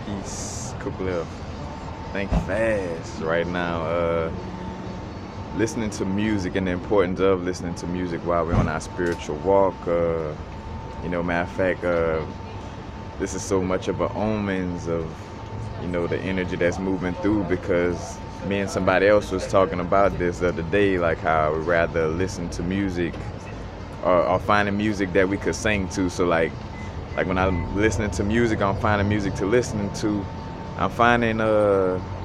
Peace, Kublif. Think fast right now. Listening to music and the importance of listening to music while we're on our spiritual walk. Matter of fact, this is so much of a omens of, the energy that's moving through because me and somebody else was talking about this the other day, like how I would rather listen to music or finding music that we could sing to. So like when I'm listening to music, I'm finding music to listen to. I'm finding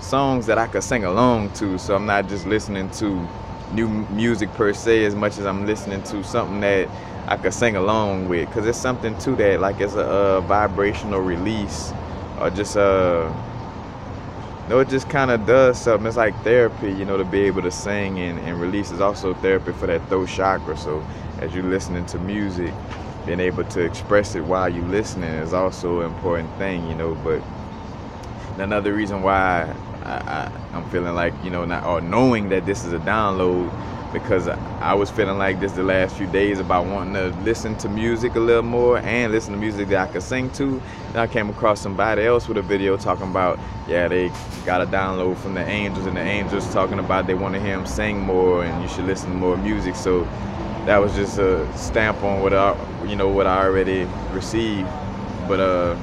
songs that I could sing along to. So I'm not just listening to new music per se as much as I'm listening to something that I could sing along with. Because it's something to that, like it's a vibrational release or just it just kind of does something. It's like therapy, to be able to sing and release is also therapy for that throat chakra. So as you're listening to music, being able to express it while you're listening is also an important thing, But another reason why I'm feeling like, not, or knowing that this is a download, because I was feeling like this the last few days about wanting to listen to music a little more and listen to music that I could sing to. And I came across somebody else with a video talking about, they got a download from the angels, and the angels talking about they want to hear him sing more and you should listen to more music. So that was just a stamp on what I already received. But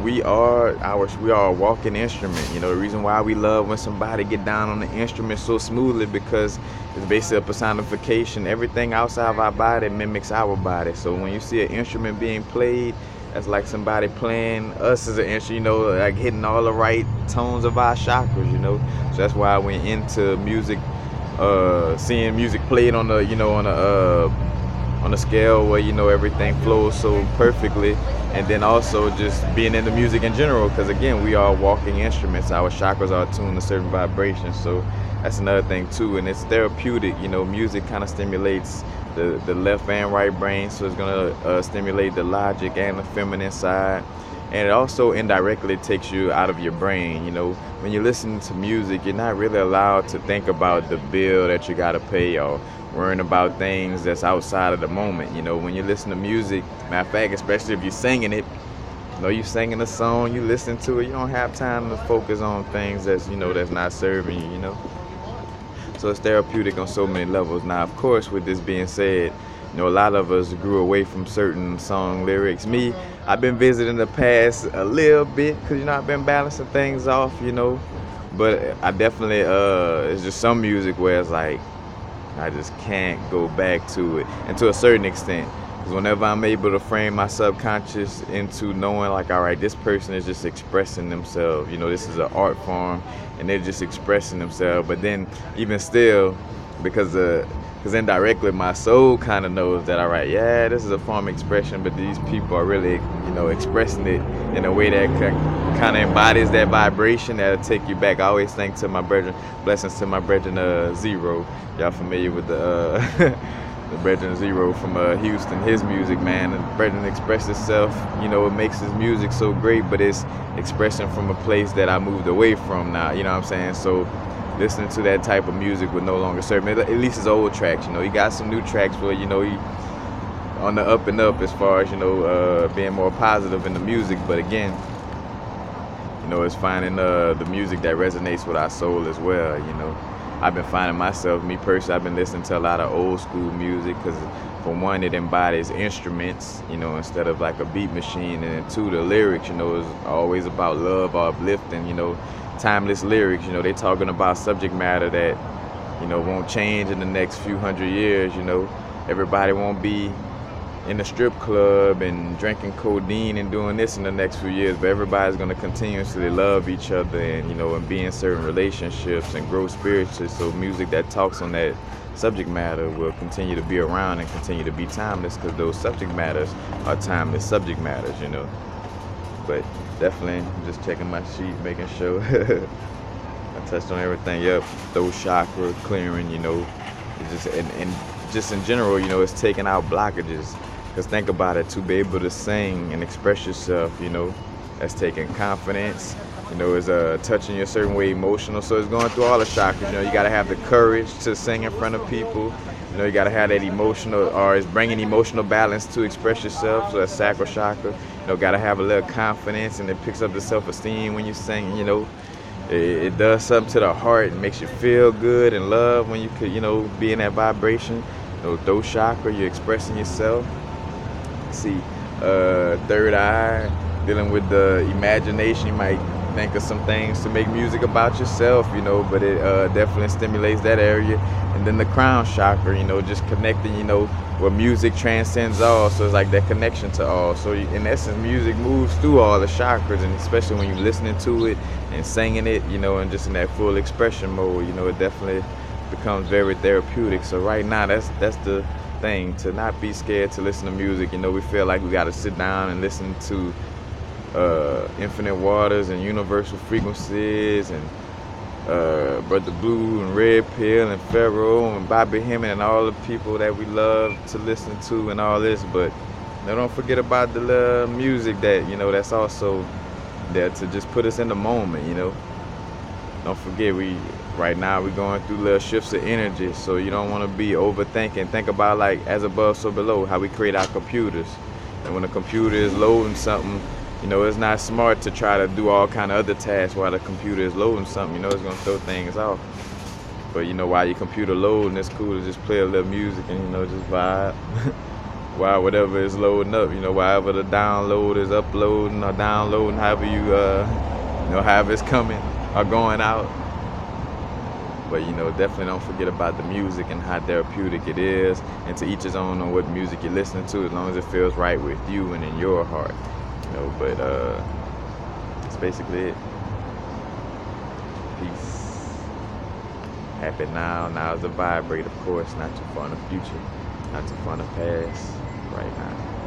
we are a walking instrument. The reason why we love when somebody get down on the instrument so smoothly, because it's basically a personification. Everything outside of our body mimics our body. So when you see an instrument being played, that's like somebody playing us as an instrument, like hitting all the right tones of our chakras, So that's why I went into music, seeing music played on the, on a scale where everything flows so perfectly, and then also just being into music in general, because again, we are walking instruments. Our chakras are tuned to certain vibrations, so that's another thing too. And it's therapeutic. Music kind of stimulates the left and right brain, so it's gonna stimulate the logic and the feminine side, and it also indirectly takes you out of your brain. When you're listening to music, you're not really allowed to think about the bill that you gotta pay or worrying about things that's outside of the moment. When you listen to music, matter of fact, especially if you're singing it, you singing a song, you listen to it, you don't have time to focus on things that's that's not serving you. So it's therapeutic on so many levels. Now, of course, with this being said, a lot of us grew away from certain song lyrics. Me, I've been visiting the past a little bit because I've been balancing things off, but I definitely it's just some music where it's like I just can't go back to it, and to a certain extent, because whenever I'm able to frame my subconscious into knowing like, all right, this person is just expressing themselves, this is an art form and they're just expressing themselves. But then even still, because indirectly my soul kind of knows that, all right, this is a form of expression, but these people are really expressing it in a way that kind of embodies that vibration that'll take you back. I always think to my brethren, blessings to my brethren Zero. Y'all familiar with the the brethren Zero from Houston? His music, man, and brethren express itself. It makes his music so great, but it's expressing from a place that I moved away from now. You know what I'm saying? So listening to that type of music would no longer serve me. At least his old tracks, he got some new tracks where he on the up and up as far as being more positive in the music. But again, it's finding the music that resonates with our soul as well. I've been finding myself, me personally, I've been listening to a lot of old school music because, for one, it embodies instruments, instead of like a beat machine, and then two, the lyrics, is always about love or uplifting, timeless lyrics. They talking about subject matter that won't change in the next few hundred years. Everybody won't be in the strip club and drinking codeine and doing this in the next few years, but everybody's going to continuously love each other and and be in certain relationships and grow spiritually. So music that talks on that subject matter will continue to be around and continue to be timeless, because those subject matters are timeless subject matters. But definitely just checking my sheet, making sure I touched on everything. Yep, those chakra clearing, it's just and just in general, it's taking out blockages. Because think about it, to be able to sing and express yourself, that's taking confidence. It's touching you a certain way emotional. So it's going through all the chakras. You got to have the courage to sing in front of people. You got to have that emotional, or it's bringing emotional balance to express yourself. So that's sacral chakra. gotta have a little confidence, and it picks up the self-esteem when you sing. It does something to the heart. It makes you feel good and love when you could, be in that vibration. Throat chakra, you're expressing yourself. See, third eye, dealing with the imagination. You might think of some things to make music about yourself, but it definitely stimulates that area. And then the crown chakra, just connecting, where music transcends all. So it's like that connection to all. So in essence, music moves through all the chakras, and especially when you're listening to it and singing it, and just in that full expression mode, it definitely becomes very therapeutic. So right now, that's the thing, to not be scared to listen to music. We feel like we got to sit down and listen to Infinite Waters and Universal Frequencies and Brother Blue and Red Pill and Pharaoh and Bobby Hemming and all the people that we love to listen to and all this, but don't forget about the little music that that's also there to just put us in the moment. Don't forget, right now we're going through little shifts of energy, so you don't want to be overthinking. Think about, like, as above so below, how we create our computers. And when a computer is loading something, it's not smart to try to do all kind of other tasks while the computer is loading something. It's going to throw things off. But while your computer loading, it's cool to just play a little music and just vibe while whatever is loading up. Wherever the download is uploading or downloading, however you however it's coming or going out. But definitely don't forget about the music and how therapeutic it is, and to each his own on what music you're listening to, as long as it feels right with you and in your heart. But that's basically it. Peace. Happy now. Now is the vibrate, of course, not too far in the future, not too far in the past, right now.